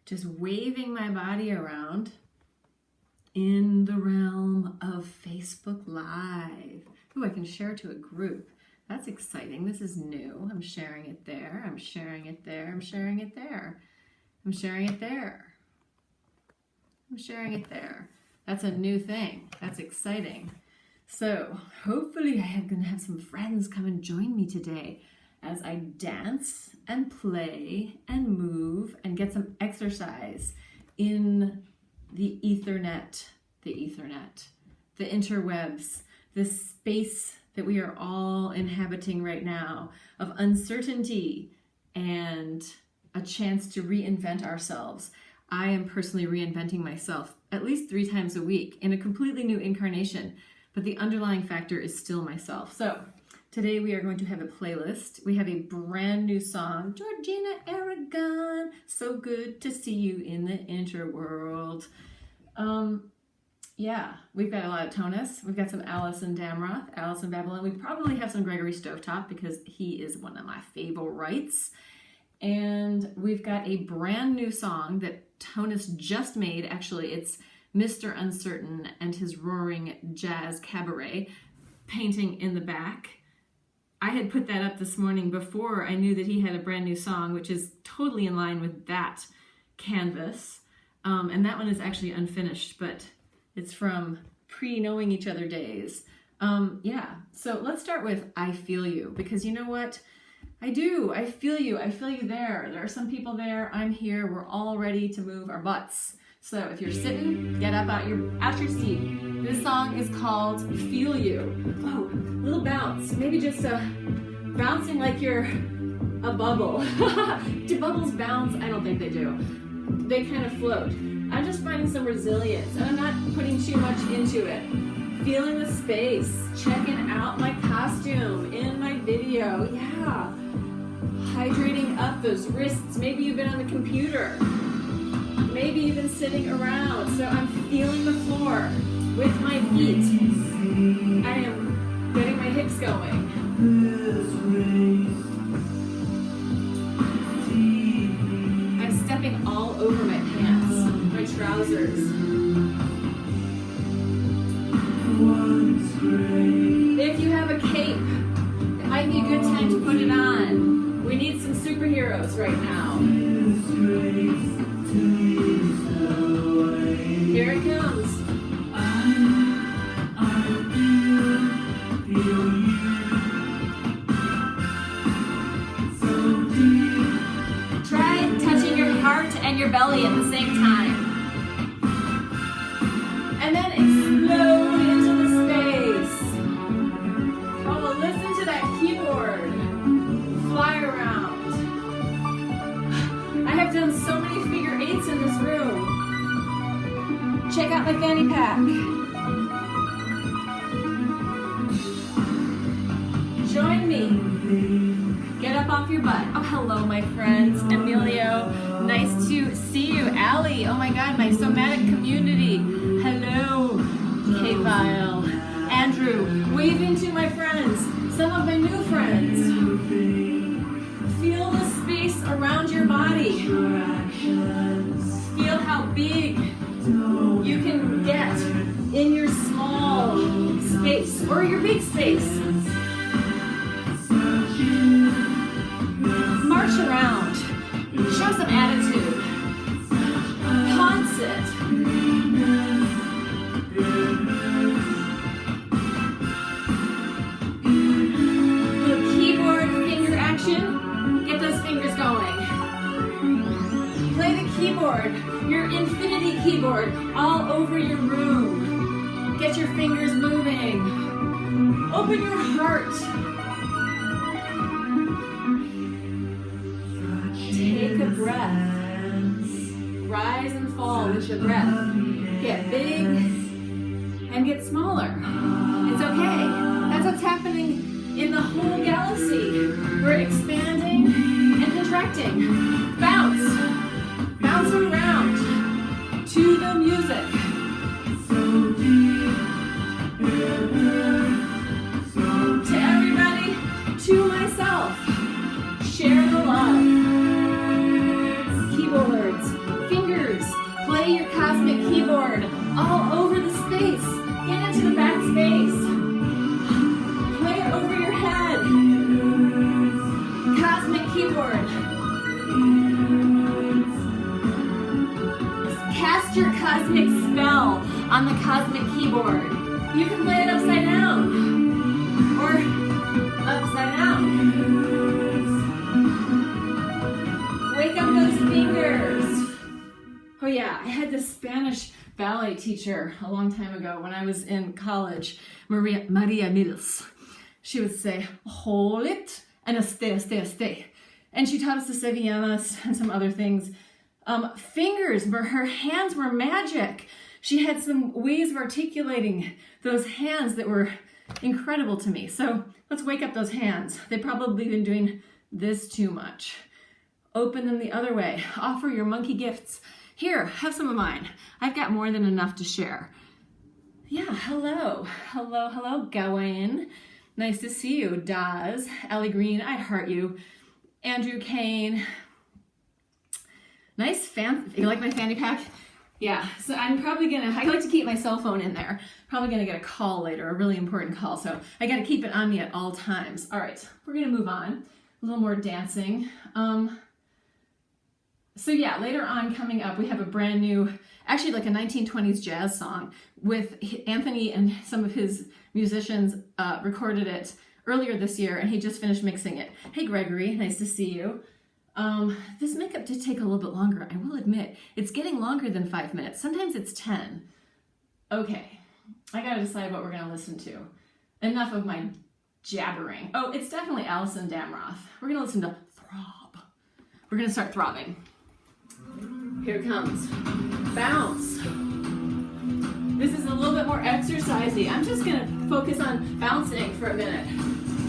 just waving my body around in the realm of Facebook Live. Ooh, I can share to a group. That's exciting. This is new. I'm sharing it there. I'm sharing it there. I'm sharing it there. I'm sharing it there. I'm sharing it there. That's a new thing. That's exciting. So hopefully I'm going to have some friends come and join me today as I dance and play and move and get some exercise in the Ethernet, the interwebs, this space that we are all inhabiting right now of uncertainty and a chance to reinvent ourselves. I am personally reinventing myself at least 3 times a week in a completely new incarnation, but the underlying factor is still myself. So today we are going to have a playlist. We have a brand new song, Georgina Aragon, so good to see you in the interworld. Yeah, we've got a lot of Tonus. We've got some Alison Damroth, Alison Babalon. We probably have some Gregory Stovetop because he is one of my favorites. And we've got a brand new song that Tonus just made. Actually, it's Mr. Uncertain and his roaring jazz cabaret painting in the back. I had put that up this morning before I knew that he had a brand new song, which is totally in line with that canvas. And that one is actually unfinished, but it's from pre-knowing each other days. Yeah, so let's start with I Feel You, because you know what? I do. I feel you. I feel you there. There are some people there. I'm here. We're all ready to move our butts. So if you're sitting, get up out your seat. This song is called Feel You. Oh, little bounce. Maybe just bouncing like you're a bubble. Do bubbles bounce? I don't think they do. They kind of float. I'm just finding some resilience, and I'm not putting too much into it. Feeling the space, checking out my costume in my video. Yeah. Hydrating up those wrists. Maybe you've been on the computer. Maybe you've been sitting around. So I'm feeling the floor with my feet. I am getting my hips going. I'm stepping all over my pants, my trousers. If you have a cape, it might be a good time to put it on. We need some superheroes right now. Here it comes. Try touching your heart and your belly at the same time. And then explode into the space. Oh, listen to that keyboard fly around. I have done so many figure 8s in this room. Check out my fanny pack. Join me. Get up off your butt. Oh, hello, my friends. Emilio, nice to see you. Allie, oh my God, my somatic community. Hello, K-Vile. Andrew, waving to my friends. Some of my new friends. Feel the space around your body. Feel how big you can get in your small space or your big space. March around. Show some attitude. Ponce it. Little keyboard finger action. Get those fingers going. Play the keyboard, your infinity keyboard, all over your room. Get your fingers moving. Open your heart. Take a breath. Rise and fall with your breath. Get big and get smaller. It's okay. That's what's happening in the whole galaxy. We're expanding and contracting. Bounce. Bounce around to the music. To everybody, to myself. Share the love. Keyboards, on the cosmic keyboard. You can play it upside down or upside down. Wake up those fingers. Oh yeah, I had this Spanish ballet teacher a long time ago when I was in college, Maria Mills. She would say, hold it, and stay. And she taught us the sevillanas and some other things. Fingers, her hands were magic. She had some ways of articulating those hands that were incredible to me. So let's wake up those hands. They've probably been doing this too much. Open them the other way. Offer your monkey gifts. Here, have some of mine. I've got more than enough to share. Yeah, hello. Hello, Gawain. Nice to see you. Daz, Allie Green, I heart you. Andrew Kane. Nice fan. You like my fanny pack? Yeah, so I'm probably I like to keep my cell phone in there. Probably gonna get a call later, a really important call, so I gotta keep it on me at all times. All right, we're gonna move on. A little more dancing. So yeah, later on coming up, we have a brand new, actually like a 1920s jazz song with Anthony and some of his musicians recorded it earlier this year, and he just finished mixing it. Hey Gregory, nice to see you. This makeup did take a little bit longer, I will admit. It's getting longer than 5 minutes. Sometimes it's 10. Okay, I gotta decide what we're gonna listen to. Enough of my jabbering. Oh, it's definitely Alison Damroth. We're gonna listen to Throb. We're gonna start throbbing. Here it comes. Bounce. This is a little bit more exercisey. I'm just gonna focus on bouncing for a minute.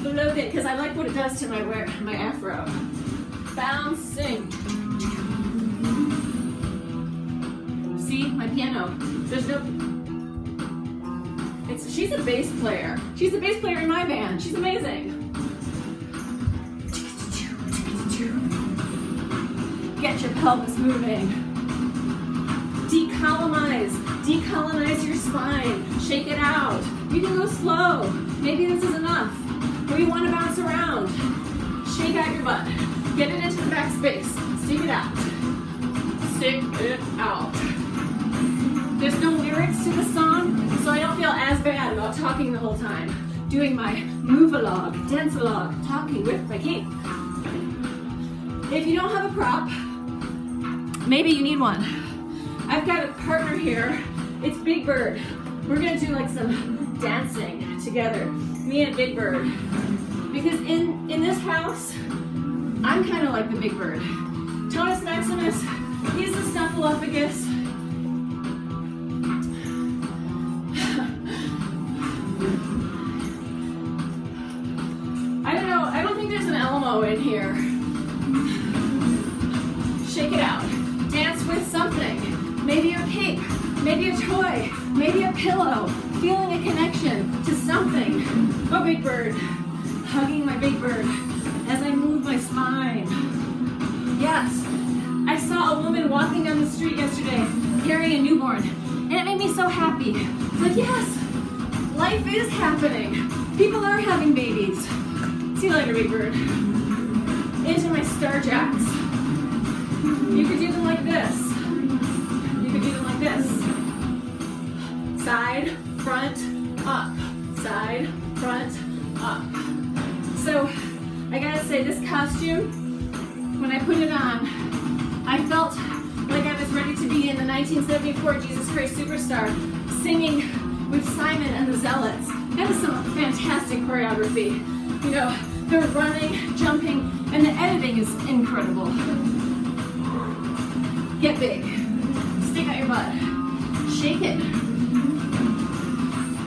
Float it, because I like what it does to my afro. Bouncing. See, my piano. There's no. She's a bass player. She's a bass player in my band. She's amazing. Get your pelvis moving. Decolonize your spine. Shake it out. You can go slow. Maybe this is enough. Or you want to bounce around. Shake out your butt. Get it into the back space. Stick it out. Stick it out. There's no lyrics to the song, so I don't feel as bad about talking the whole time. Doing my move-along, dance-along, talking with my king. If you don't have a prop, maybe you need one. I've got a partner here. It's Big Bird. We're gonna do like some dancing together, me and Big Bird. Because in this house, I'm kind of like the Big Bird. Tonus Maximus, he's the snuffleupagus. I don't think there's an Elmo in here. Shake it out. Dance with something. Maybe a cape, maybe a toy, maybe a pillow. Feeling a connection to something. Oh, Big Bird. Hugging my Big Bird as I move my spine. Yes, I saw a woman walking down the street yesterday carrying a newborn, and it made me so happy. It's like, yes, life is happening. People are having babies. See you later, Big Bird. Into my star jacks. You could do them like this. You could do them like this. Side, front, up. Side, front, up. So, I gotta say, this costume, when I put it on, I felt like I was ready to be in the 1974 Jesus Christ Superstar, singing with Simon and the Zealots. That was some fantastic choreography. You know, they're running, jumping, and the editing is incredible. Get big. Stick out your butt. Shake it.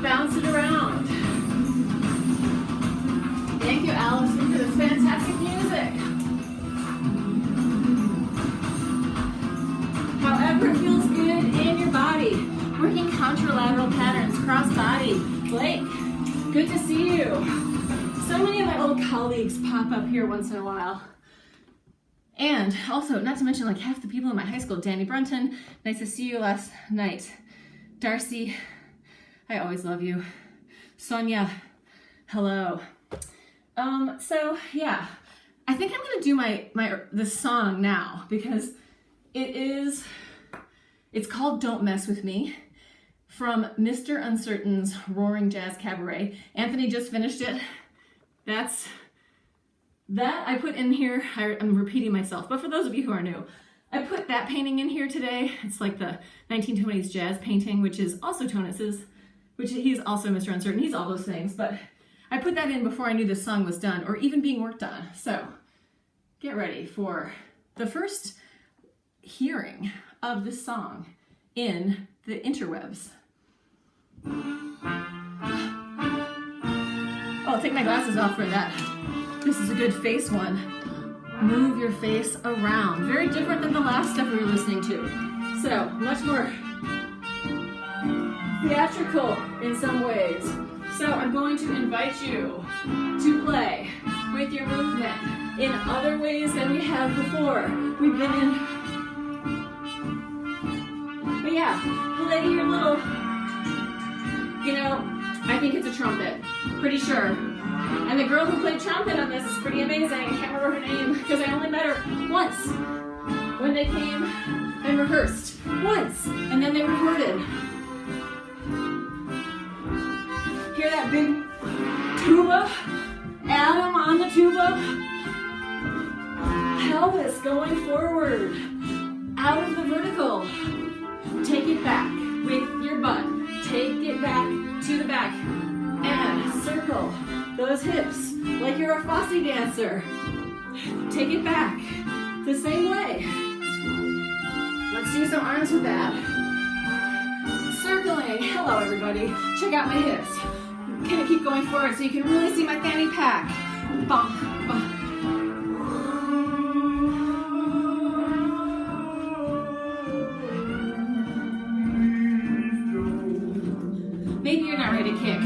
Bounce it around. Thank you, Alison, for this fantastic music. However it feels good in your body. Working contralateral patterns, cross body. Blake, good to see you. So many of my old colleagues pop up here once in a while. And also, not to mention like half the people in my high school. Danny Brunton, nice to see you last night. Darcy, I always love you. Sonia, hello. So yeah, I think I'm gonna do this song now because it's called Don't Mess With Me from Mr. Uncertain's Roaring Jazz Cabaret. Anthony just finished it. That I put in here. I'm repeating myself, but for those of you who are new, I put that painting in here today. It's like the 1920s jazz painting, which is also Tonus's, which he's also Mr. Uncertain. He's all those things, but I put that in before I knew this song was done or even being worked on. So get ready for the first hearing of this song in the interwebs. Oh, I'll take my glasses off for that. This is a good face one. Move your face around. Very different than the last stuff we were listening to. So, much more theatrical in some ways. So I'm going to invite you to play with your movement in other ways than we have before. We've been in, but yeah, play your little, you know, I think it's a trumpet, pretty sure. And the girl who played trumpet on this is pretty amazing. I can't remember her name because I only met her once when they came and rehearsed. Once, and then they recorded. Hear that big tuba? Adam on the tuba. Pelvis going forward. Out of the vertical. Take it back with your butt. Take it back to the back. And circle those hips like you're a Fosse dancer. Take it back the same way. Let's do some arms with that. Circling. Hello, everybody. Check out my hips. I'm gonna keep going forward so you can really see my fanny pack. Bum, bum. Maybe you're not ready to kick.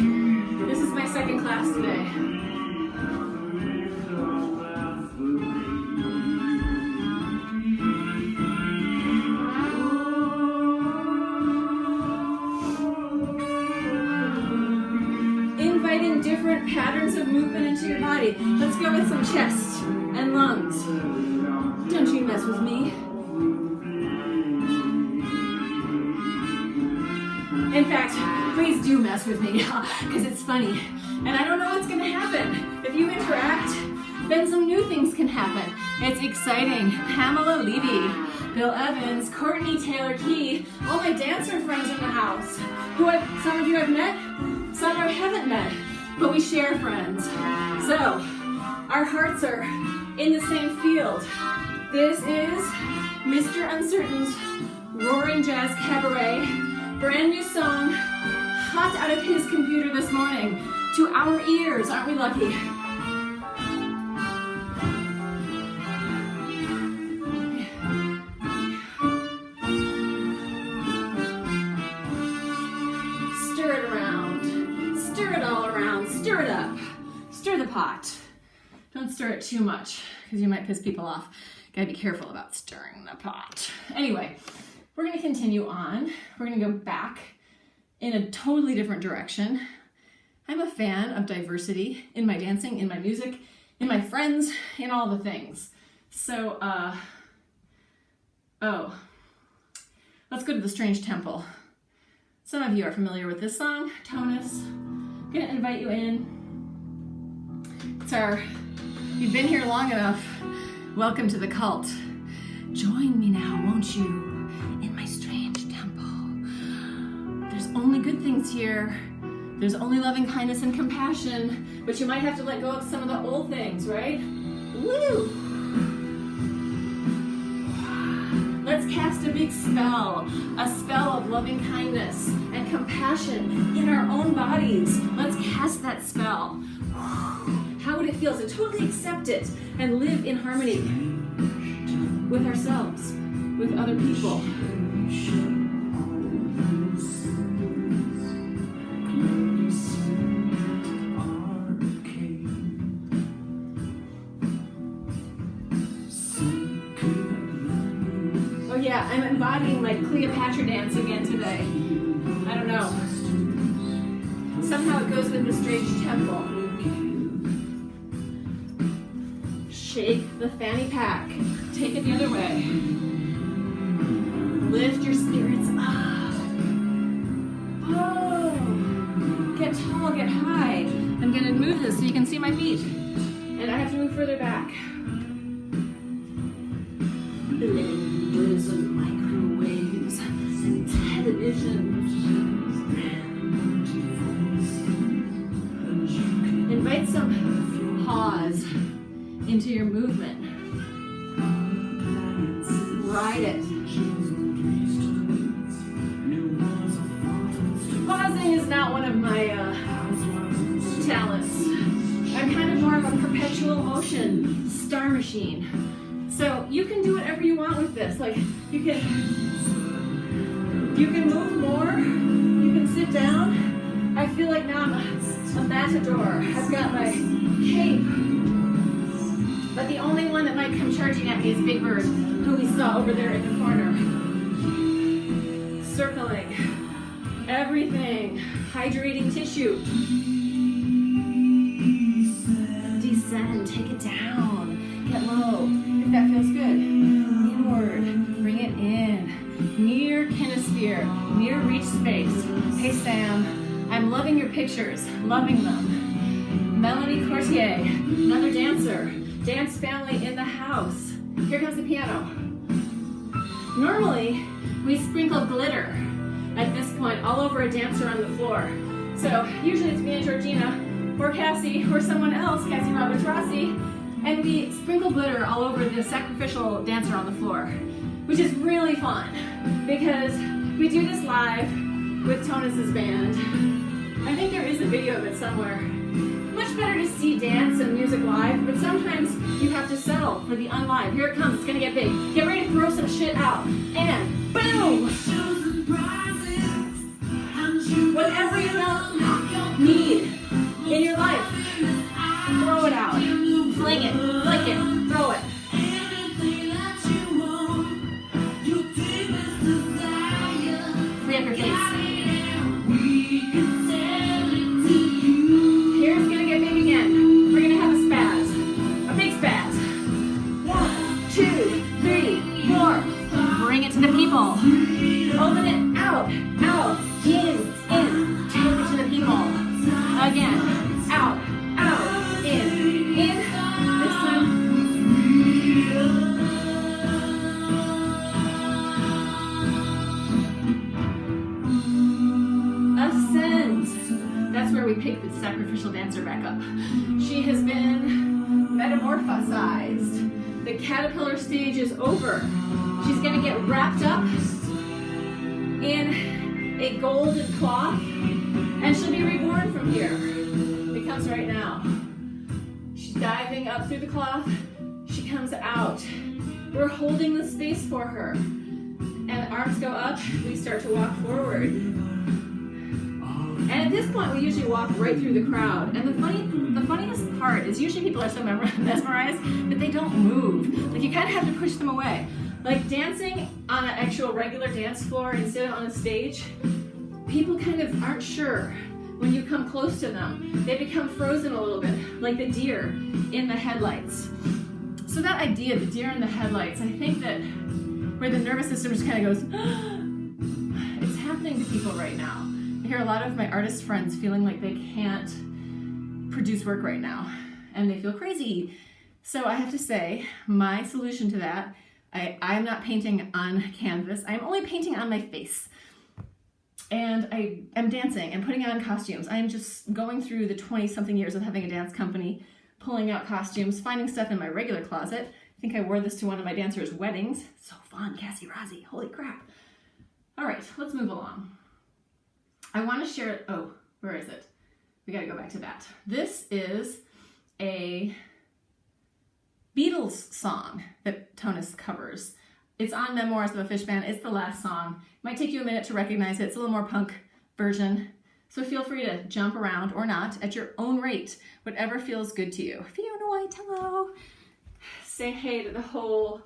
This is my second class today. Inviting different patterns of movement into your body. Let's go with some chest and lungs. Don't you mess with me. In fact, please do mess with me, because it's funny. And I don't know what's going to happen. If you interact, then some new things can happen. It's exciting. Pamela Levy, Bill Evans, Courtney Taylor Key, all my dancer friends in the house, some of you I've met, some I haven't met, but we share friends. So, our hearts are in the same field. This is Mr. Uncertain's Roaring Jazz Cabaret. Brand new song, hot out of his computer this morning, to our ears. Aren't we lucky? Stir it around, stir it all around, stir it up, stir the pot. Don't stir it too much, because you might piss people off. Gotta be careful about stirring the pot. Anyway. We're going to continue on. We're going to go back in a totally different direction. I'm a fan of diversity in my dancing, in my music, in my friends, in all the things. So, let's go to the Strange Temple. Some of you are familiar with this song, Tonus. I'm going to invite you in. You've been here long enough. Welcome to the cult. Join me now, won't you? Only good things here. There's only loving kindness and compassion, but you might have to let go of some of the old things, right? Woo! Let's cast a big spell, a spell of loving kindness and compassion in our own bodies. Let's cast that spell. How would it feel to totally accept it and live in harmony with ourselves, with other people? Yeah, I'm embodying my Cleopatra dance again today. I don't know. Somehow it goes with the Strange Temple. Shake the fanny pack. Take it the other way. Lift your spirits up. get high. I'm gonna move this so you can see my feet. And I have to move further back. Blenders and microwaves and television. Invite some pause into your movement. Ride it. Pausing is not one of my talents. I'm kind of more of a perpetual motion star machine. So you can do whatever you want with this. Like you can move more, you can sit down. I feel like now I'm a matador. I've got my cape. But the only one that might come charging at me is Big Bird, who we saw over there in the corner. Circling everything, hydrating tissue. Descend, take it down, get low, if that feels good. Inward, bring it in. Near kinesphere, near reach space. Hey Sam, I'm loving your pictures, loving them. Melanie Courtier, another dancer. Dance family in the house. Here comes the piano. Normally, we sprinkle glitter at this point all over a dancer on the floor. So usually it's me and Georgina, or Cassie, or someone else, Cassie Roberts Rossi, and we sprinkle glitter all over the sacrificial dancer on the floor, which is really fun because we do this live with Tonus's band. I think there is a video of it somewhere. Much better to see dance and music live, but sometimes you have to settle for the unlive. Here it comes, it's gonna get big. Get ready to throw some shit out. And boom! Whatever you need in your life, throw it out. Fling it, flick it, throw it. Free up your face. Here's gonna get big again. We're gonna have a spaz. A big spaz. 1, 2, 3, 4. Bring it to the people. Open it out, out, in. Take it to the people. Again. Out, in. This time. Ascend. That's where we pick the sacrificial dancer back up. She has been metamorphosized. The caterpillar stage is over. She's gonna get wrapped up in a golden cloth, and she'll be reborn from here. It comes right now. She's diving up through the cloth. She comes out. We're holding the space for her. And arms go up, we start to walk forward. And at this point, we usually walk right through the crowd. And the funniest part is usually people are so mesmerized that they don't move. Like you kind of have to push them away. Like dancing on an actual regular dance floor instead of on a stage, people kind of aren't sure when you come close to them. They become frozen a little bit, like the deer in the headlights. So that idea, the deer in the headlights, I think that where the nervous system just kind of goes, it's happening to people right now. I hear a lot of my artist friends feeling like they can't produce work right now, and they feel crazy. So I have to say, my solution to that, I'm not painting on canvas, I'm only painting on my face. And I am dancing and putting on costumes. I'm just going through the 20-something years of having a dance company, pulling out costumes, finding stuff in my regular closet. I think I wore this to one of my dancers' weddings. So fun, Cassie Rossi, holy crap. All right, let's move along. I want to share, oh, where is it? We gotta go back to that. This is a Beatles song that Tonus covers. It's on Memoirs of a Fish Band. It's the last song. It might take you a minute to recognize it. It's a little more punk version. So feel free to jump around or not at your own rate, whatever feels good to you. Fiona White, hello. Say hey to the whole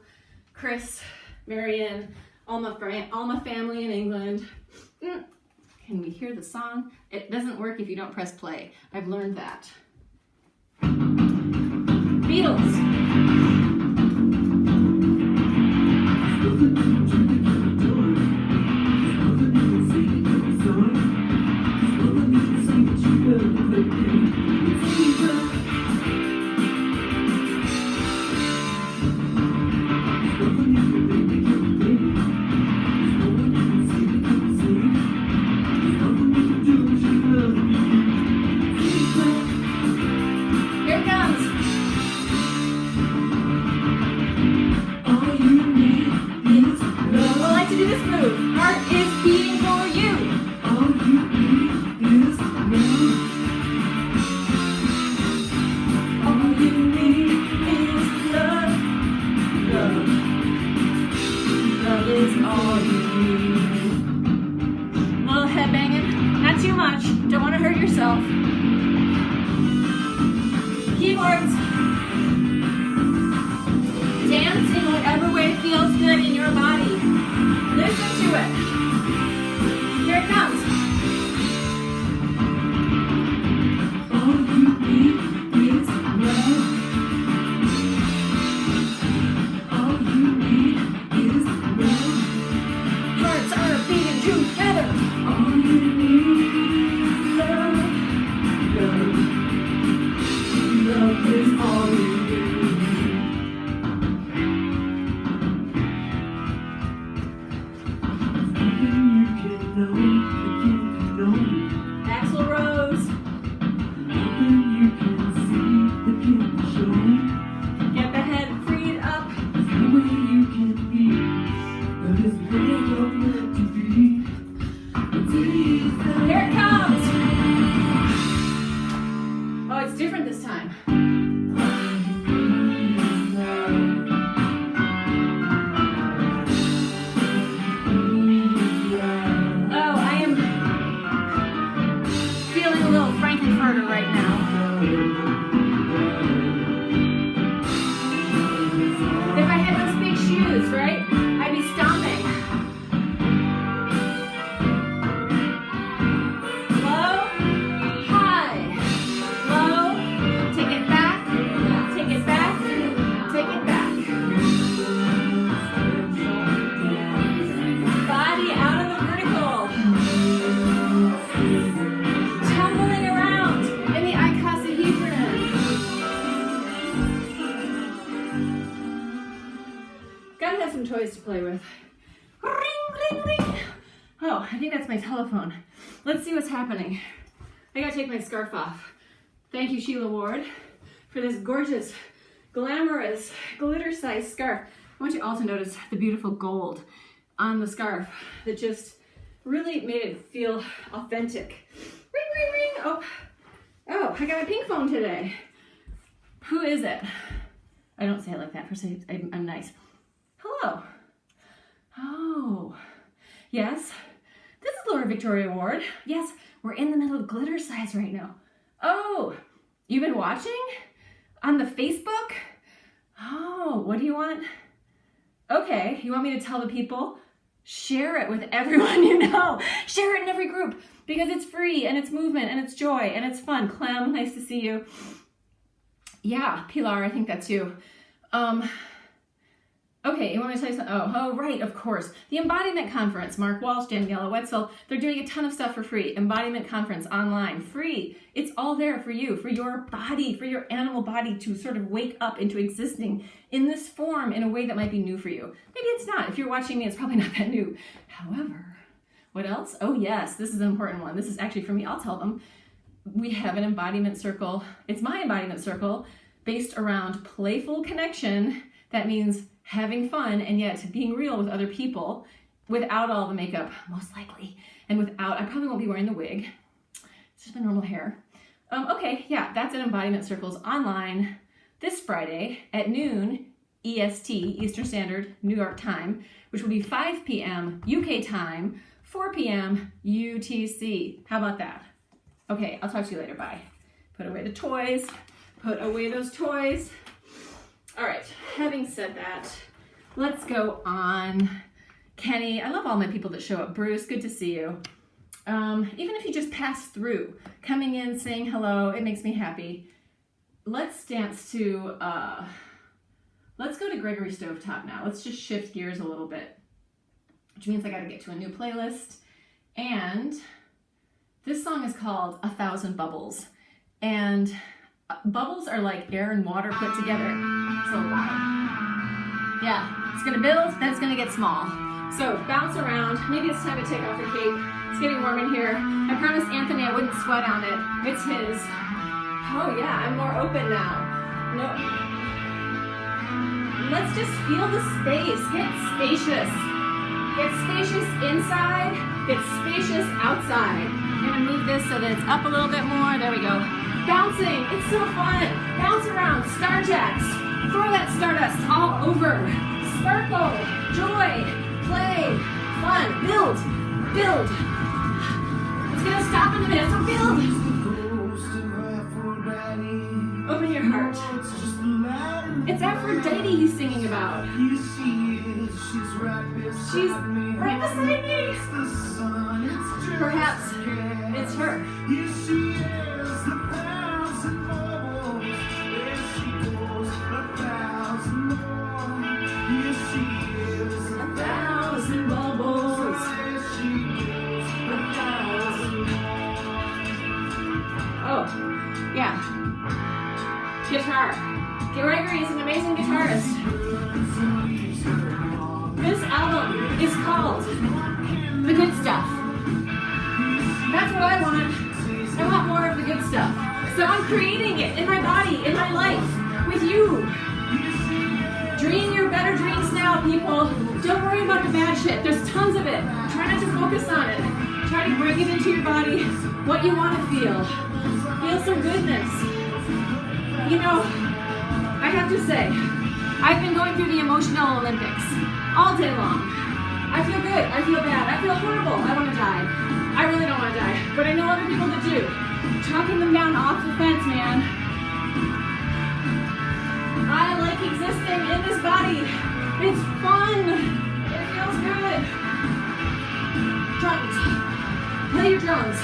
Chris, Marianne, Alma family in England. Can we hear the song? It doesn't work if you don't press play. I've learned that. Beatles. is all you need. A little head banging, not too much. Don't want to hurt yourself. Keyboards. Dance in whatever way feels good in your body. Listen to it. Here it comes. All you need is love. All you need is love. Hearts are beating together. All you need is love. Love is all you need. Toys to play with. Ring, ring, ring. Oh, I think that's my telephone. Let's see what's happening. I gotta take my scarf off. Thank you, Sheila Ward, for this gorgeous, glamorous, Glittercise scarf. I want you all to notice the beautiful gold on the scarf that just really made it feel authentic. Ring, ring, ring. Oh, I got a pink phone today. Who is it? I don't say it like that per se. I'm nice. Hello. Oh, yes. This is Laura Victoria Ward. Yes, we're in the middle of Glittercise right now. Oh, you've been watching? On the Facebook? Oh, what do you want? Okay, you want me to tell the people? Share it with everyone you know. Share it in every group because it's free and it's movement and it's joy and it's fun. Clem, nice to see you. Yeah, Pilar, I think that's you. Okay, you want me to tell you something? Oh, right, of course. The Embodiment Conference, Mark Walsh, Daniela Wetzel, they're doing a ton of stuff for free. Embodiment Conference online, free. It's all there for you, for your body, for your animal body to sort of wake up into existing in this form in a way that might be new for you. Maybe it's not. If you're watching me, it's probably not that new. However, what else? Oh yes, this is an important one. This is actually for me, I'll tell them. We have an embodiment circle. It's my embodiment circle based around playful connection. That means having fun and yet being real with other people without all the makeup, most likely. And without, I probably won't be wearing the wig. It's just my normal hair. Okay, yeah, that's at Embodiment Circles online this Friday at noon EST, Eastern Standard, New York time, which will be 5 p.m. UK time, 4 p.m. UTC. How about that? Okay, I'll talk to you later. Bye. Put away the toys. Put away those toys. All right, having said that, let's go on. Kenny, I love all my people that show up. Bruce, good to see you. Even if you just pass through, coming in, saying hello, it makes me happy. Let's dance to, let's go to Gregory Stovetop now. Let's just shift gears a little bit, which means I gotta get to a new playlist. And this song is called 1,000 Bubbles. And bubbles are like air and water put together. So loud. Yeah, it's gonna build, then it's gonna get small. So bounce around. Maybe it's time to take off your cape. It's getting warm in here. I promised Anthony I wouldn't sweat on it. It's his. Oh yeah, I'm more open now. No. Let's just feel the space. Get spacious. Get spacious inside. Get spacious outside. I'm gonna move this so that it's up a little bit more. There we go. Bouncing, it's so fun. Bounce around, star jacks. Throw that stardust all over. Sparkle, joy, play. on, build, build. It's gonna stop in a minute, so build. Open your heart. It's Aphrodite he's singing about. She's right beside me. Perhaps it's her. Yeah. Guitar. Gregory is an amazing guitarist. This album is called The Good Stuff. That's what I want. I want more of the good stuff. So I'm creating it in my body, in my life, with you. Dream your better dreams now, people. Don't worry about the bad shit. There's tons of it. Try not to focus on it. Try to bring it into your body, what you want to feel. Feel some goodness. You know, I have to say, I've been going through the emotional Olympics all day long. I feel good, I feel bad, I feel horrible, I want to die. I really don't want to die, but I know other people that do. Talking them down off the fence, man. I like existing in this body. It's fun. It feels good. Drums. Play your drums.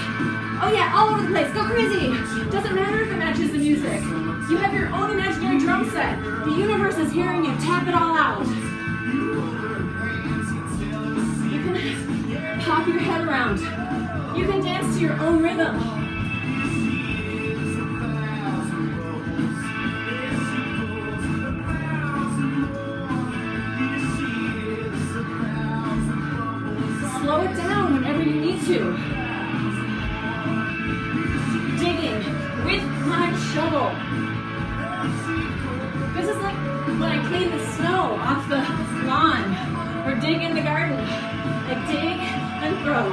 Oh yeah, all over the place. Go crazy. Doesn't matter if it matches the music. You have your own imaginary drum set. The universe is hearing you. Tap it all out. You can pop your head around. You can dance to your own rhythm. Slow it down whenever you need to. Digging with my shovel. This is like when I clean the snow off the lawn or dig in the garden. I dig and throw,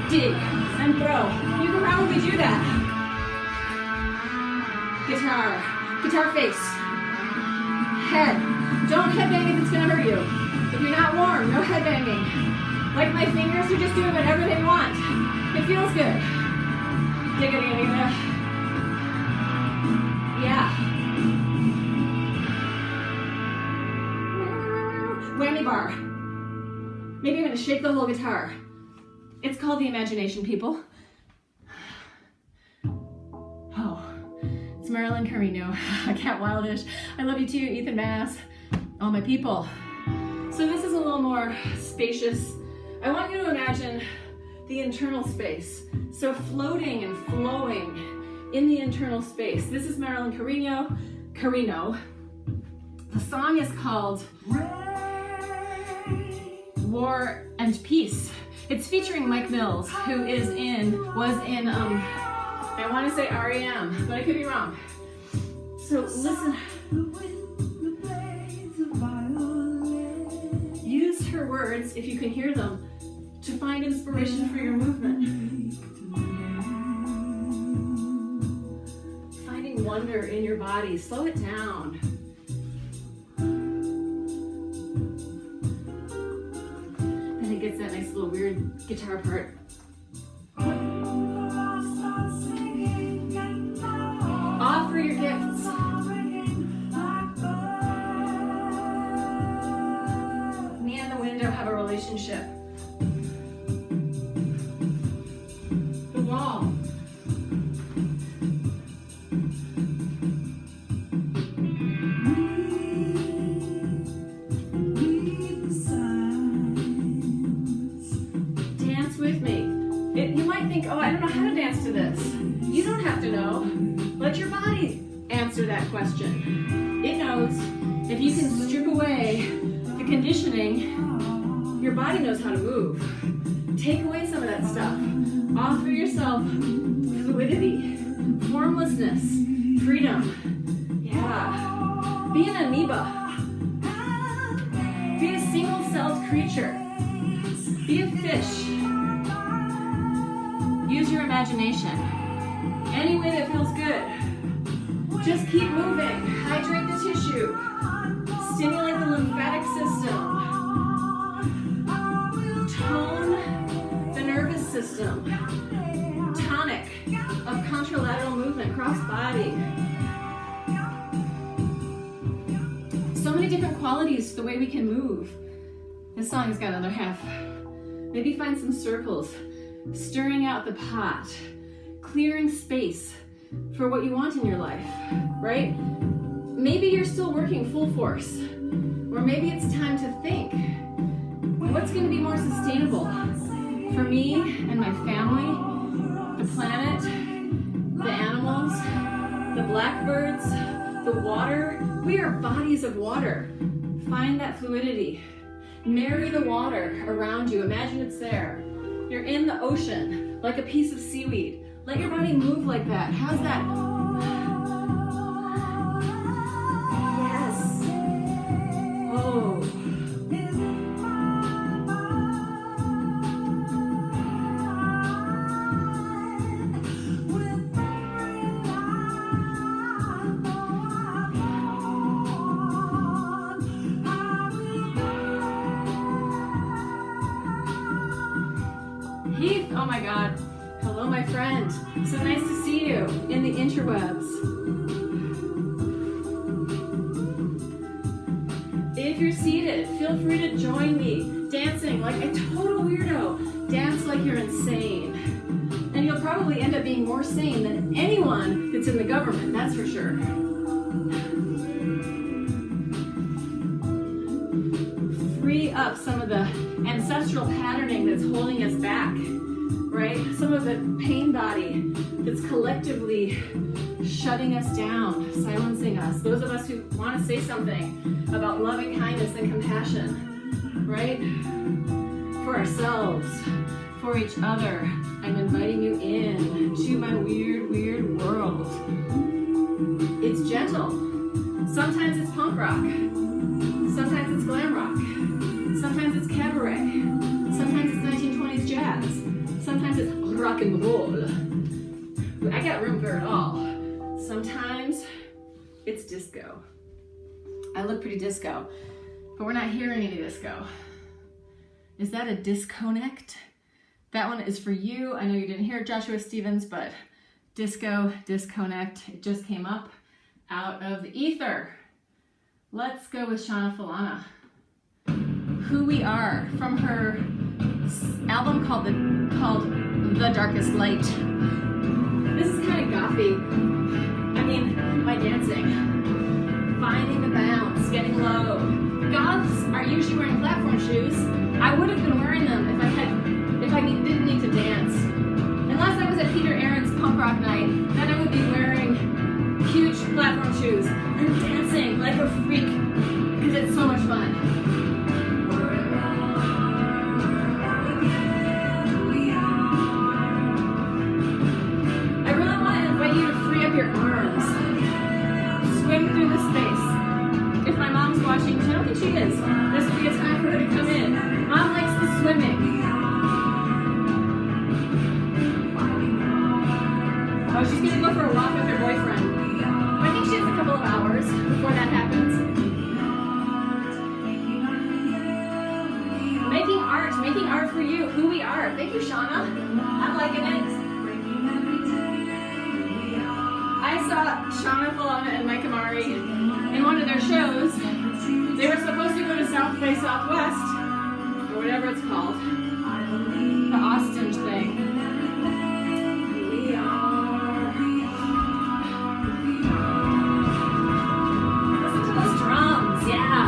dig and throw. You can probably do that. Guitar, guitar face, head. Don't headbang if it's gonna hurt you. If you're not warm, no headbanging. Like my fingers are just doing whatever they want. It feels good. Dig it, dig it. Yeah. Whammy bar. Maybe I'm gonna shake the whole guitar. It's called the imagination, people. Oh, it's Marilyn, Carino, Cat Wildish. I love you too, Ethan Mass, all my people. So this is a little more spacious. I want you to imagine the internal space. So floating and flowing in the internal space. This is Marilyn Carino. The song is called War and Peace. It's featuring Mike Mills, who was in, I want to say REM, but I could be wrong. So listen. Use her words, if you can hear them, to find inspiration for your movement. Finding wonder in your body. Slow it down. Then it gets that nice little weird guitar part. Offer your gifts. Me and the window have a relationship. The wall. Dance with me. You might think, oh, I don't know how to dance to this. You don't have to know. Let your body answer that question. It knows. If you can strip away the conditioning, your body knows how to move. Take away some of that stuff. Offer yourself fluidity, formlessness, freedom. Yeah. Be an amoeba. Be a single-celled creature. Be a fish. Use your imagination. Any way that feels good. Just keep moving. Hydrate the tissue. Stimulate the lymphatic system. Tone system. Tonic of contralateral movement, cross body. So many different qualities to the way we can move. This song has got another half. Maybe find some circles, stirring out the pot, clearing space for what you want in your life, right? Maybe you're still working full force, or maybe it's time to think, what's going to be more sustainable for me and my family, the planet, the animals, the blackbirds, the water? We are bodies of water. Find that fluidity. Marry the water around you. Imagine it's there. You're in the ocean, like a piece of seaweed. Let your body move like that. How's that? Yes. Oh. Heath, oh my God. Hello, my friend. So nice to see you in the interwebs. If you're seated, feel free to join me, dancing like a total weirdo. Dance like you're insane. And you'll probably end up being more sane than anyone that's in the government, that's for sure. Free up some of the ancestral patterning that's holding us back, right? Some of the pain body that's collectively shutting us down, silencing us. Those of us who want to say something about loving kindness and compassion, right? For ourselves, for each other. I'm inviting you in to my weird, weird world. It's gentle. Sometimes it's punk rock. Sometimes it's glam rock. Sometimes it's cabaret. Sometimes it's 1920s jazz. Sometimes it's rock and roll. I got room for it all. Sometimes it's disco. I look pretty disco, but we're not hearing any disco. Is that a disconnect? That one is for you. I know you didn't hear Joshua Stevens, but disco, disconnect. It just came up out of the ether. Let's go with Shana Falana. Who We Are, from her album called The Darkest Light. This is kind of gothy. I mean, my dancing, finding the bounce, getting low. Goths are usually wearing platform shoes. I would have been wearing them if I didn't need to dance. Unless I was at Peter Aaron's punk rock night, then I would be wearing huge platform shoes and dancing like a freak because it's so much fun. Your arms. Swim through the space. If my mom's watching, which I don't think she is, this would be a time for her to come in. Mom likes the swimming. Oh, she's gonna go for a walk with her boyfriend. I think she has a couple of hours before that happens. Making art for you. Who We Are. Thank you, Shana. I'm liking it. I saw Shana Falana and Mike Amari in one of their shows. They were supposed to go to South by Southwest, or whatever it's called, the Austin thing. We are. Listen to those drums, yeah.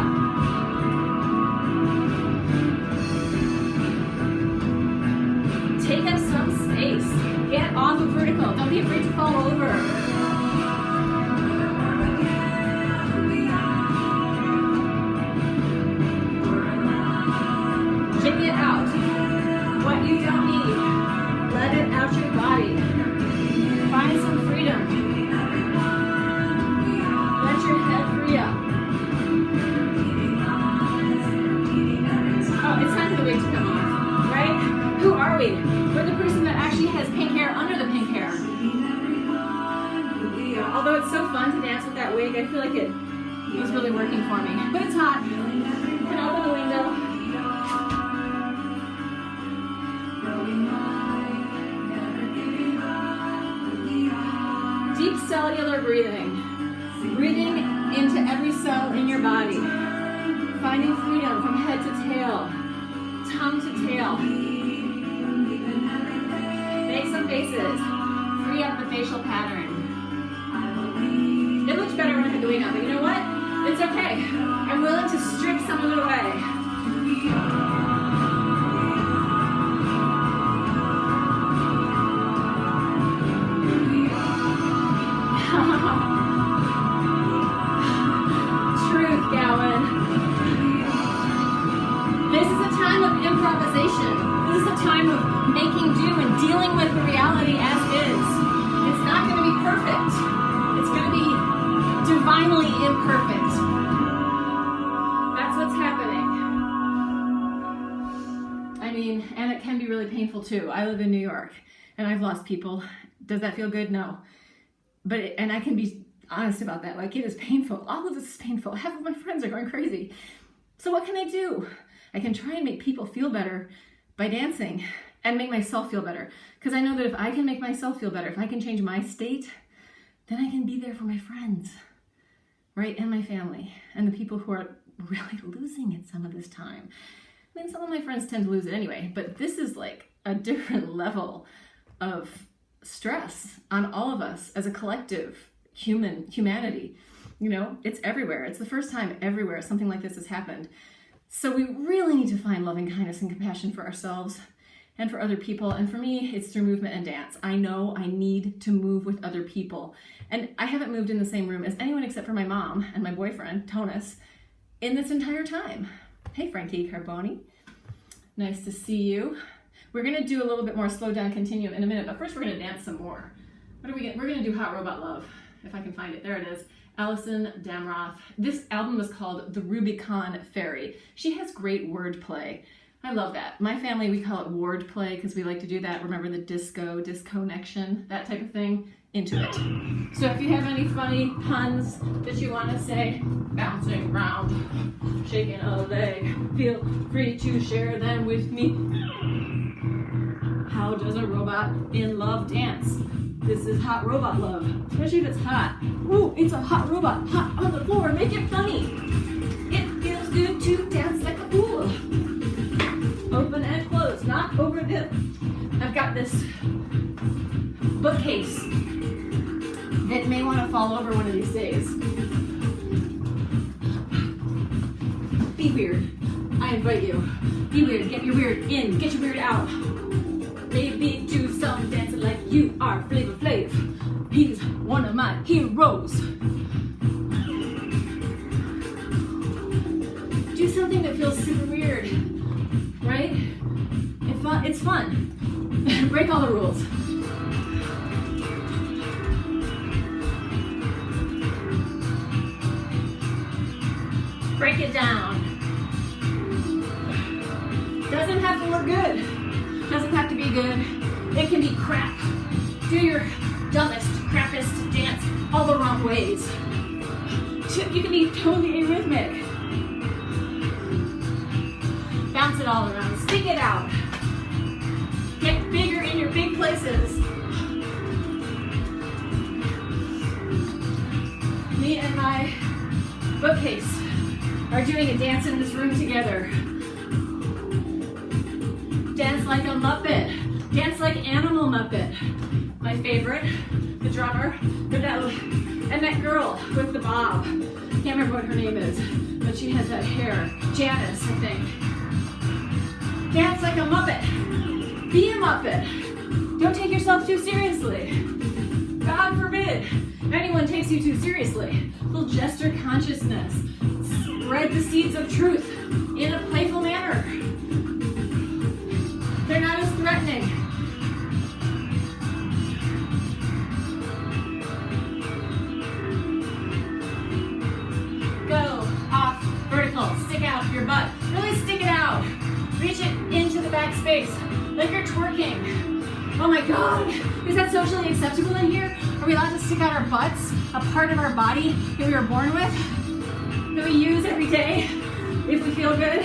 Take up some space. Get off of vertical. Don't be afraid to fall over. What you don't need, let it out your body. Find some freedom. Let your head free up. Oh, it's time for the wig to come off, right? Who are we? We're the person that actually has pink hair under the pink hair. Although it's so fun to dance with that wig, I feel like it was really working for me. But it's hot. Can I open the window? cellular breathing. Breathing into every cell in your body. Finding freedom from head to tail, tongue to tail. Make some faces. Free up the facial pattern. It looks better when I'm doing that, but you know what? It's okay. I'm willing to strip some of it away. Truth, Gowan. This is a time of improvisation. This is a time of making do and dealing with the reality as is. It's not going to be perfect. It's going to be divinely imperfect. That's what's happening. I mean, and it can be really painful too. I live in New York and I've lost people. Does that feel good? No. But, and I can be honest about that. Like, it is painful. All of this is painful. Half of my friends are going crazy. So what can I do? I can try and make people feel better by dancing and make myself feel better. Because I know that if I can make myself feel better, if I can change my state, then I can be there for my friends, right? And my family and the people who are really losing it some of this time. I mean, some of my friends tend to lose it anyway, but this is like a different level of stress on all of us as a collective humanity. You know, it's everywhere. It's the first time everywhere something like this has happened. So we really need to find loving kindness and compassion for ourselves and for other people. And for me, it's through movement and dance. I know I need to move with other people. And I haven't moved in the same room as anyone except for my mom and my boyfriend, Tonus, in this entire time. Hey, Frankie Carboni. Nice to see you. We're gonna do a little bit more slow down continuum in a minute, but first we're gonna dance some more. What are we gonna, we're gonna do Hot Robot Love, if I can find it. There it is. Alison Damroth. This album is called The Rubicon Fairy. She has great wordplay. I love that. My family, we call it wordplay because we like to do that. Remember the disconnection, that type of thing? Into it. So if you have any funny puns that you want to say, bouncing around, shaking a leg, feel free to share them with me. How does a robot in love dance? This is Hot Robot Love, especially if it's hot. Ooh, it's a hot robot, hot on the floor, make it funny. It feels good to dance like a fool. Open and close, not over the... I've got this bookcase that may want to fall over one of these days. Be weird. I invite you. Be weird, get your weird in, get your weird out. Baby, do some dancing like you are Flavor Flav. He's one of my heroes. Do something that feels super weird, right? It's fun. Break all the rules. Break it down. Doesn't have to look good. Doesn't have to be good. It can be crap. Do your dumbest, crappiest dance all the wrong ways. You can be totally arrhythmic. Bounce it all around. Stick it out. Get bigger in your big places. Me and my bookcase are doing a dance in this room together. Dance like a Muppet. Dance like Animal Muppet. My favorite, the drummer, and that girl with the bob. Can't remember what her name is, but she has that hair. Janice, I think. Dance like a Muppet. Be a Muppet. Don't take yourself too seriously. God forbid anyone takes you too seriously. Little gesture consciousness. Spread the seeds of truth in a playful manner. They're not as threatening. Go off vertical. Stick out your butt. Really stick it out. Reach it into the back space like you're twerking. Oh my God. Is that socially acceptable in here? Are we allowed to stick out our butts? A part of our body that we were born with? That we use every day if we feel good?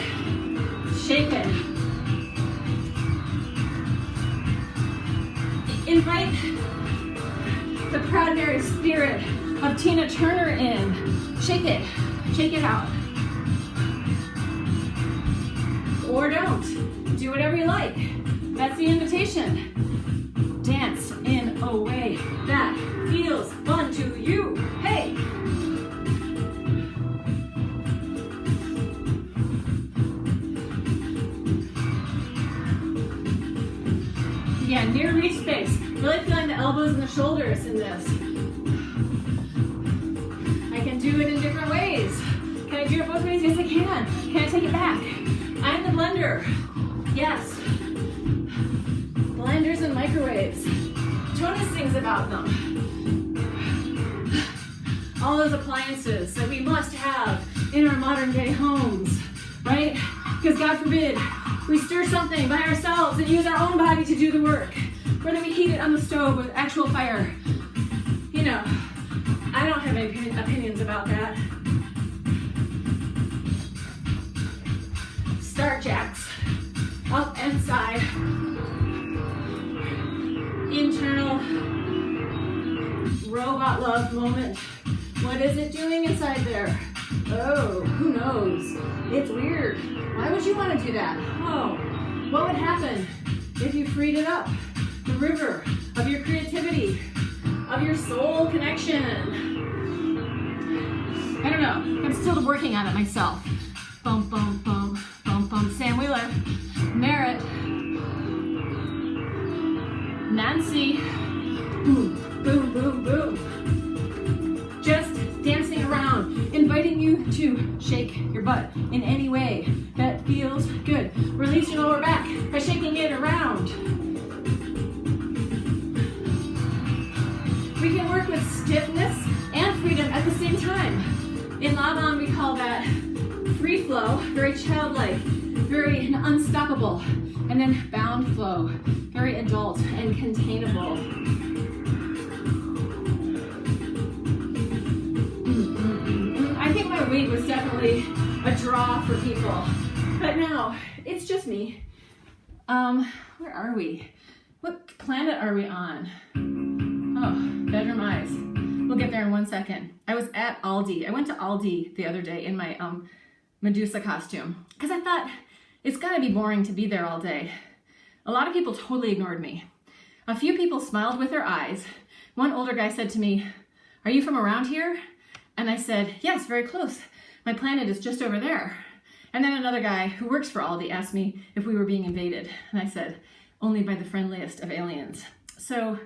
Shake it. Invite the proud Mary spirit of Tina Turner in. Shake it out. Or don't. Do whatever you like. That's the invitation. Dance in a way that feels fun to you. Hey! Yeah, near reach space. Really feeling the elbows and the shoulders in this. I can do it in different ways. Can I do it both ways? Yes, I can. Can I take it back? I'm the blender. Yes. Blenders and microwaves. Tonus sings about them. All those appliances that we must have in our modern day homes, right? Because God forbid, we stir something by ourselves and use our own body to do the work. Whether we heat it on the stove with actual fire. You know, I don't have any opinions about that. Start jacks. Up and side. Internal robot love moment. What is it doing inside there? Oh, who knows? It's weird. Why would you want to do that? Oh, what would happen if you freed it up? The river of your creativity, of your soul connection. I don't know. I'm still working on it myself. Bum, bum, bum, bum, bum. Sam Wheeler, Merritt, Nancy. Boom, boom, boom, boom. Just dancing around, inviting you to shake your butt in any way that feels good. Release your lower back by shaking it around. We can work with stiffness and freedom at the same time. In Laban, we call that free flow, very childlike, very unstoppable. And then bound flow, very adult and containable. I think my weight was definitely a draw for people. But now, it's just me. Where are we? What planet are we on? Oh, bedroom eyes. We'll get there in 1 second. I was at Aldi. I went to Aldi the other day in my Medusa costume because I thought it's gotta be boring to be there all day. A lot of people totally ignored me. A few people smiled with their eyes. One older guy said to me, "Are you from around here?" And I said, "Yes, very close. My planet is just over there." And then another guy who works for Aldi asked me if we were being invaded. And I said, "Only by the friendliest of aliens." So,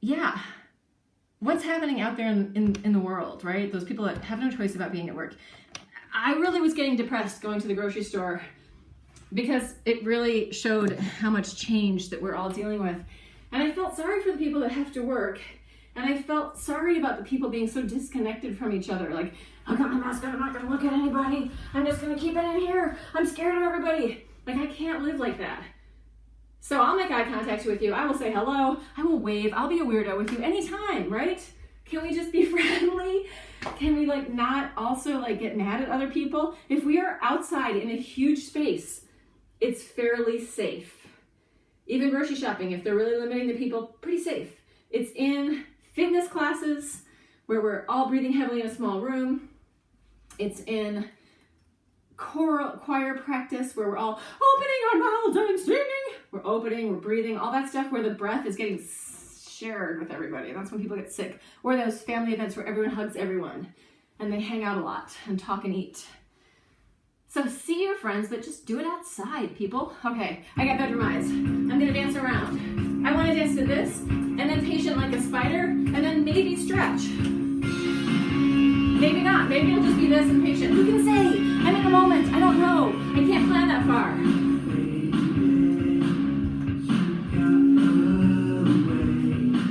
yeah. What's happening out there in the world, right? Those people that have no choice about being at work. I really was getting depressed going to the grocery store because it really showed how much change that we're all dealing with. And I felt sorry for the people that have to work. And I felt sorry about the people being so disconnected from each other. Like, I've got my mask on, I'm not gonna look at anybody. I'm just gonna keep it in here. I'm scared of everybody. Like, I can't live like that. So I'll make eye contact with you. I will say hello. I will wave. I'll be a weirdo with you anytime, right? Can we just be friendly? Can we not also get mad at other people? If we are outside in a huge space, it's fairly safe. Even grocery shopping, if they're really limiting the people, pretty safe. It's in fitness classes where we're all breathing heavily in a small room. It's in choir practice where we're all opening our mouths and singing. We're opening, we're breathing, all that stuff where the breath is getting shared with everybody. That's when people get sick. Or those family events where everyone hugs everyone and they hang out a lot and talk and eat. So see your friends, but just do it outside, people. Okay, I got bedroom eyes. I'm gonna dance around. I wanna dance to this, and then patient like a spider, and then maybe stretch. Maybe not, maybe it'll just be this and patient. Who can say? I'm in a moment, I don't know. I can't plan that far.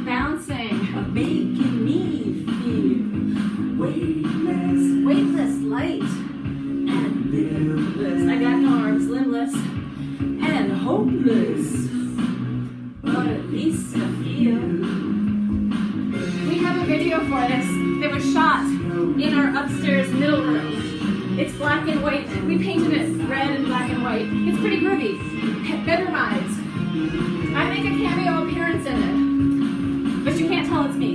Bouncing, making me feel weightless, weightless, light. I got no arms, limbless, and hopeless, but at least I feel. We have a video for this that was shot in our upstairs middle room. It's black and white. We painted it red and black and white. It's pretty groovy. Bedroom eyes. I make a cameo appearance in it, but you can't tell it's with me.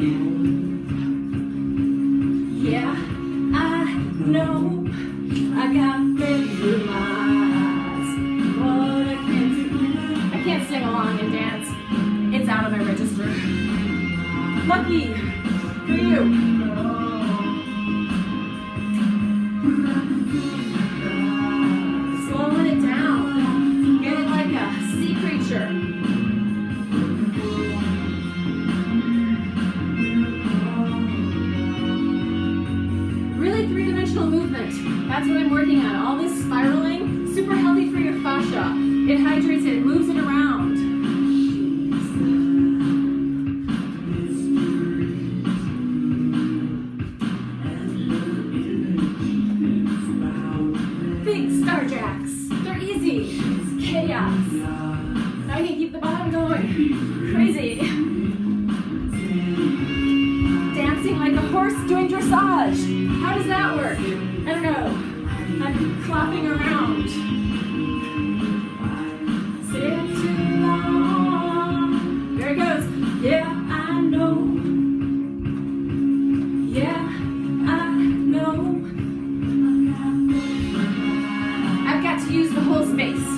Yeah, I know I got red blue eyes, but I can't sing along and dance. It's out of my register. Lucky for you. Slowing it down. Get it like a sea creature. Really three-dimensional movement. That's what I'm working on. All this spiraling, super healthy for your fascia. It hydrates it, it moves it around. Big star jacks. They're easy. Chaos. Now I can keep the bottom going. Crazy. Dancing like a horse doing dressage. How does that work? I don't know. I'm flopping around. Sit too long. There it goes. Yeah, I know. Yeah, I know. I've got to use the whole space.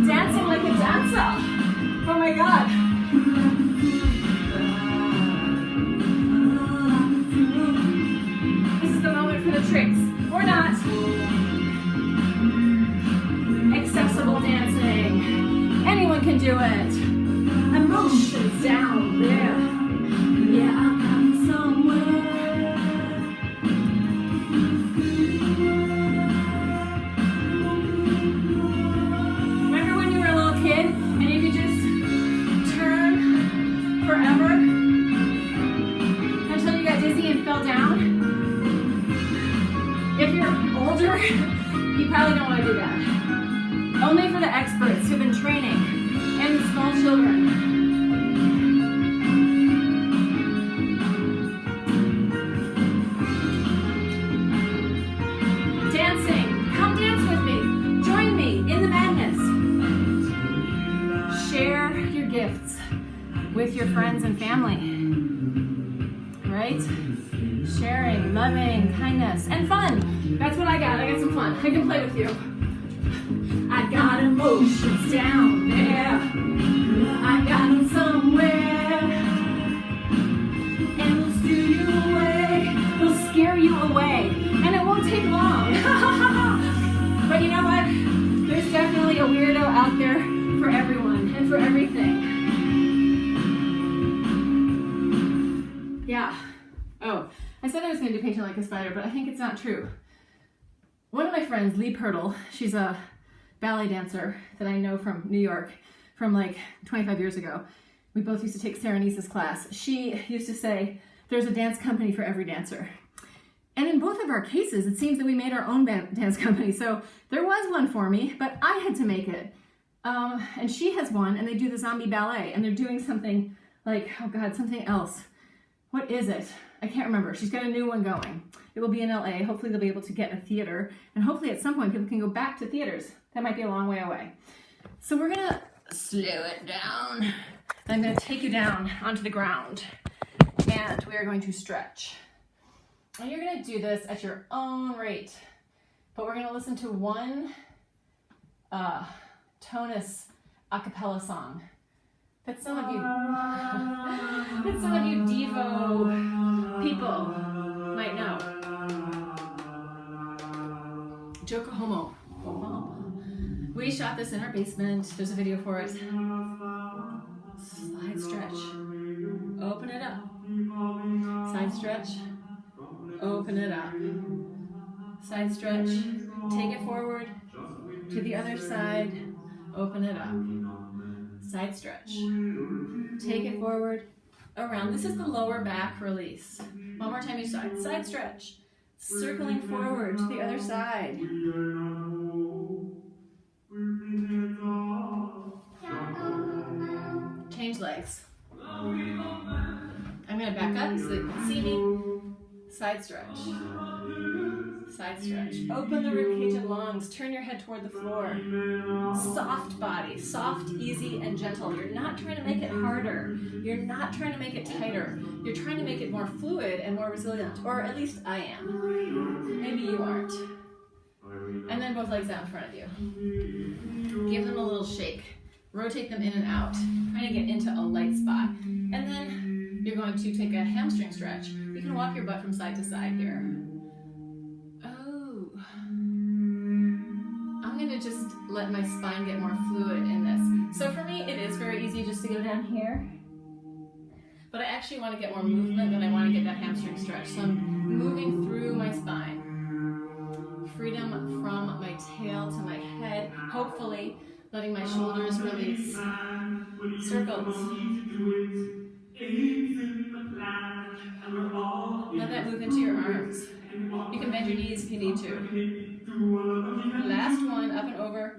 Dancing like a dancer. Oh my God. This is the moment for the tricks. Or not. Accessible dancing. Anyone can do it. Emotions down there. Yeah, I'm coming somewhere. Remember when you were a little kid and you could just turn forever until you got dizzy and fell down? If you're older, you probably don't want to do that. Only for the experts who've been training and the small children. Dancing. Come dance with me. Join me in the madness. Share your gifts with your friends and family. Right? Sharing, loving, kindness, and fun. That's what I got. I got some fun. I can play with you. I got emotions down there. I got them somewhere. And they'll steer you away. They'll scare you away. And it won't take long. But you know what? There's definitely a weirdo out there for everyone and for everything. Yeah. Oh, I said I was going to do patient like a spider, but I think it's not true. One of my friends, Lee Pirtle, she's a ballet dancer that I know from New York from like 25 years ago. We both used to take Serenese's class. She used to say, there's a dance company for every dancer. And in both of our cases, it seems that we made our own dance company. So there was one for me, but I had to make it. And she has one, and they do the zombie ballet, and they're doing something like, oh God, something else. What is it? I can't remember. She's got a new one going. It will be in LA. Hopefully they'll be able to get a theater. And hopefully at some point people can go back to theaters. That might be a long way away. So we're gonna slow it down. And I'm gonna take you down onto the ground. And we are going to stretch. And you're gonna do this at your own rate. But we're gonna listen to one Tonus a cappella song that some of you Devo people might know. Joko Homo. We shot this in our basement. There's a video for it. Slide stretch. Open it up. Side stretch. Open it up. Side stretch. Take it forward to the other side. Open it up. Side stretch. Take it forward. Around. This is the lower back release. One more time each side. Side stretch. Circling forward to the other side. Change legs. I'm going to back up so they can see me. Side stretch. Side stretch. Open the ribcage and lungs. Turn your head toward the floor. Soft body. Soft, easy, and gentle. You're not trying to make it harder. You're not trying to make it tighter. You're trying to make it more fluid and more resilient. Or at least I am. Maybe you aren't. And then both legs out in front of you. Give them a little shake. Rotate them in and out. Trying to get into a light spot. And then you're going to take a hamstring stretch. You can walk your butt from side to side here. I'm going to just let my spine get more fluid in this. So for me, it is very easy just to go down here. But I actually want to get more movement than I want to get that hamstring stretch. So I'm moving through my spine. Freedom from my tail to my head. Hopefully, letting my shoulders release. Circles. Let that move into your arms. You can bend your knees if you need to. Last one, up and over.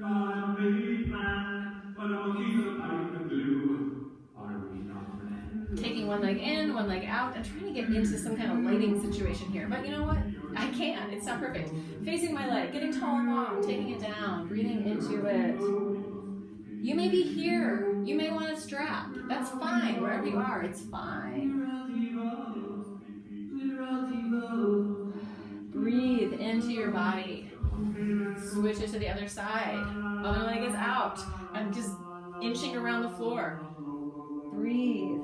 Taking one leg in, one leg out, and trying to get into some kind of lighting situation here. But you know what? I can't. It's not perfect. Facing my leg, getting tall and long, taking it down, breathing into it. You may be here. You may want to strap. That's fine. Wherever you are, it's fine. Breathe into your body. Switch it to the other side. Other leg is out. I'm just inching around the floor. Breathe.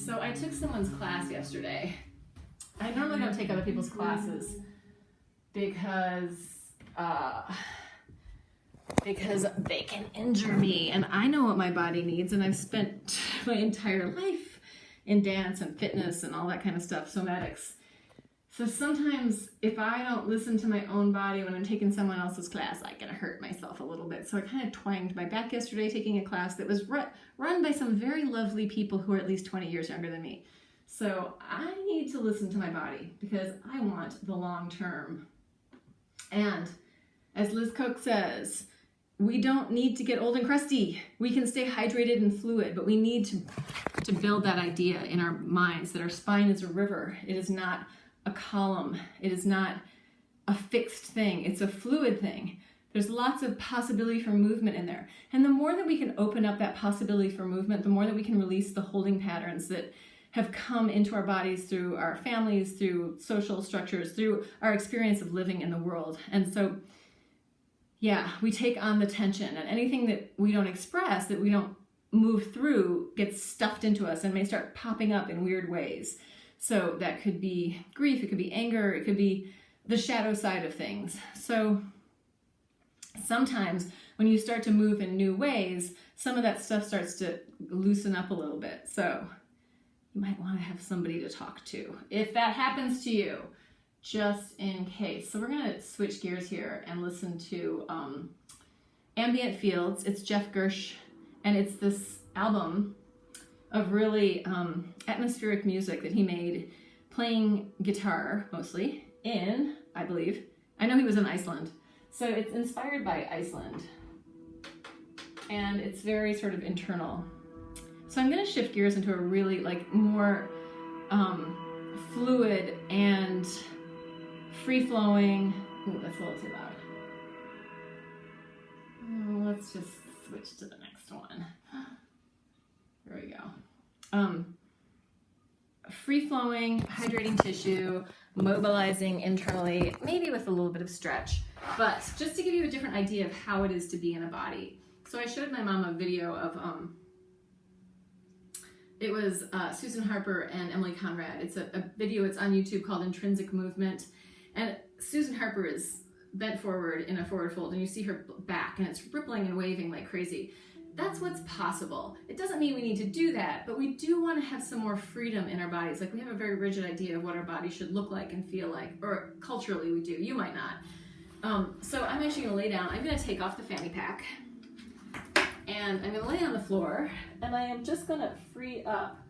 So I took someone's class yesterday. I normally don't take other people's classes because they can injure me, and I know what my body needs, and I've spent my entire life in dance and fitness and all that kind of stuff, somatics. So sometimes if I don't listen to my own body when I'm taking someone else's class, I can hurt myself a little bit. So I kind of twanged my back yesterday taking a class that was run by some very lovely people who are at least 20 years younger than me. So I need to listen to my body because I want the long term. And as Liz Koch says, we don't need to get old and crusty. We can stay hydrated and fluid, but we need to build that idea in our minds that our spine is a river. It is not a column. It is not a fixed thing. It's a fluid thing. There's lots of possibility for movement in there. And the more that we can open up that possibility for movement, the more that we can release the holding patterns that have come into our bodies through our families, through social structures, through our experience of living in the world. And so, yeah, we take on the tension, and anything that we don't express, that we don't move through, gets stuffed into us and may start popping up in weird ways. So that could be grief, it could be anger, it could be the shadow side of things. So sometimes when you start to move in new ways, some of that stuff starts to loosen up a little bit. So you might want to have somebody to talk to if that happens to you, just in case. So we're going to switch gears here and listen to Ambient Fields. It's Geoff Gersh, and it's this album of really atmospheric music that he made, playing guitar mostly in, I believe, I know he was in Iceland. So it's inspired by Iceland, and it's very sort of internal. So I'm going to shift gears into a really more fluid and free-flowing. Ooh, that's a little too loud. Let's just switch to the next one. There we go. Free-flowing, hydrating tissue, mobilizing internally, maybe with a little bit of stretch, but just to give you a different idea of how it is to be in a body. So I showed my mom a video of, it was Susan Harper and Emily Conrad. It's a video, it's on YouTube, called Intrinsic Movement. And Susan Harper is bent forward in a forward fold, and you see her back, and it's rippling and waving like crazy. That's what's possible. It doesn't mean we need to do that, but we do want to have some more freedom in our bodies. Like, we have a very rigid idea of what our body should look like and feel like, or culturally we do. You might not. So I'm actually going to lay down. I'm going to take off the fanny pack, and I'm going to lay on the floor, and I am just going to free up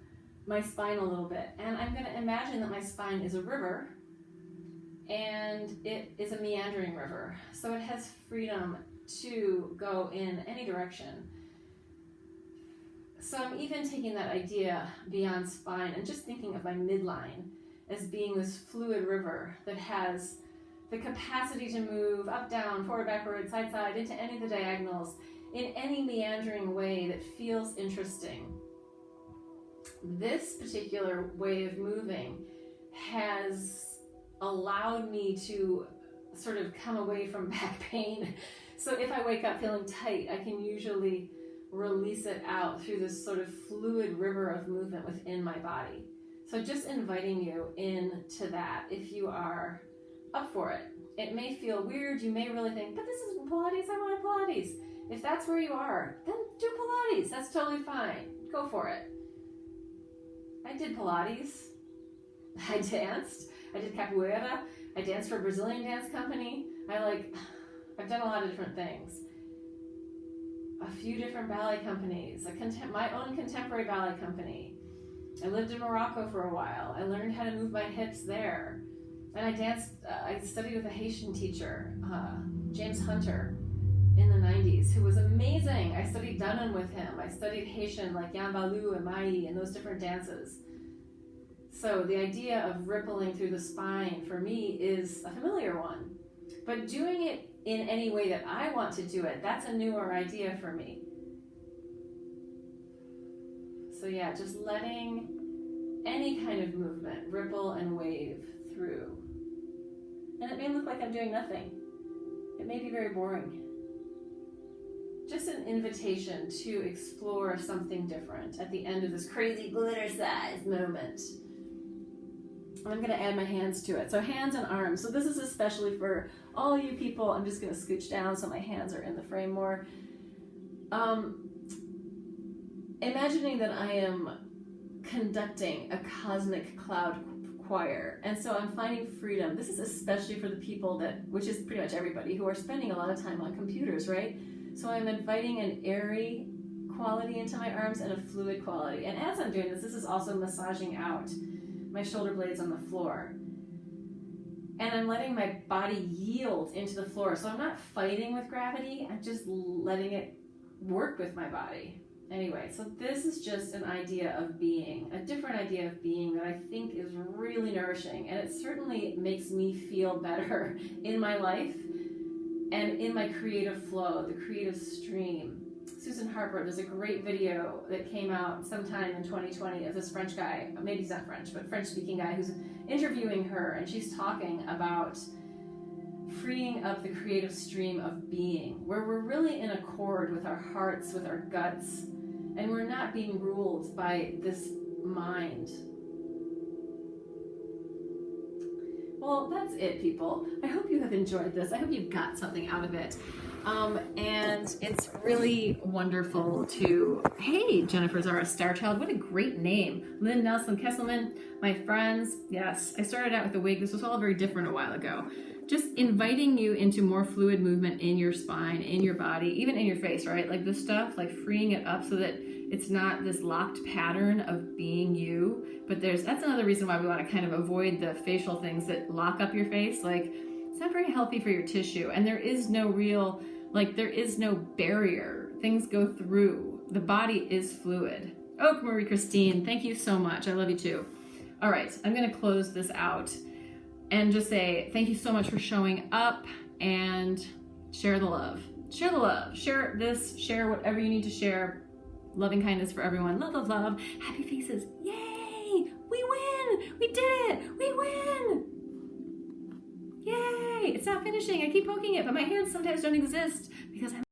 my spine a little bit. And I'm going to imagine that my spine is a river, and it is a meandering river. So it has freedom to go in any direction. So I'm even taking that idea beyond spine and just thinking of my midline as being this fluid river that has the capacity to move up, down, forward, backward, side, side, into any of the diagonals in any meandering way that feels interesting. This particular way of moving has allowed me to sort of come away from back pain. So if I wake up feeling tight, I can usually release it out through this sort of fluid river of movement within my body. So just inviting you into that if you are up for it. It may feel weird, you may really think, but this is Pilates, I want Pilates. If that's where you are, then do Pilates, that's totally fine. Go for it. I did Pilates, I danced, I did capoeira, I danced for a Brazilian dance company. I've done a lot of different things. A few different ballet companies, my own contemporary ballet company. I lived in Morocco for a while. I learned how to move my hips there. And I danced, I studied with a Haitian teacher, James Hunter, in the 90s, who was amazing. I studied Dunham with him. I studied Haitian, like Yambalu and Mai and those different dances. So the idea of rippling through the spine for me is a familiar one. But doing it in any way that I want to do it, that's a newer idea for me. So yeah, just letting any kind of movement ripple and wave through. And it may look like I'm doing nothing. It may be very boring. Just an invitation to explore something different at the end of this crazy Glittercise moment. I'm going to add my hands to it. So hands and arms. So this is especially for all you people. I'm just going to scooch down so my hands are in the frame more. Imagining that I am conducting a cosmic cloud choir. And so I'm finding freedom. This is especially for the people which is pretty much everybody, who are spending a lot of time on computers, right? So I'm inviting an airy quality into my arms and a fluid quality. And as I'm doing this is also massaging out my shoulder blades on the floor. And I'm letting my body yield into the floor. So I'm not fighting with gravity, I'm just letting it work with my body. Anyway, so this is just an idea of being, a different idea of being that I think is really nourishing. And it certainly makes me feel better in my life and in my creative flow, the creative stream. Susan Harper, there's a great video that came out sometime in 2020 of this French guy, maybe he's not French, but French-speaking guy who's interviewing her, and she's talking about freeing up the creative stream of being, where we're really in accord with our hearts, with our guts, and we're not being ruled by this mind. Well, that's it, people. I hope you have enjoyed this. I hope you got something out of it. And it's really wonderful to, hey, Jennifer Zara Starchild, what a great name. Lynn Nelson Kesselman, my friends. Yes, I started out with a wig. This was all very different a while ago. Just inviting you into more fluid movement in your spine, in your body, even in your face, right? Like this stuff, like freeing it up so that it's not this locked pattern of being you. But that's another reason why we want to kind of avoid the facial things that lock up your face. Like, it's not very healthy for your tissue. And there is no real, there is no barrier. Things go through. The body is fluid. Oh, Marie Christine, thank you so much. I love you too. All right, I'm going to close this out and just say thank you so much for showing up, and share the love. Share the love. Share this. Share whatever you need to share. Loving kindness for everyone. Love, love, love. Happy faces. Yay! We win! We did it! We win! Yay! It's not finishing. I keep poking it, but my hands sometimes don't exist because I'm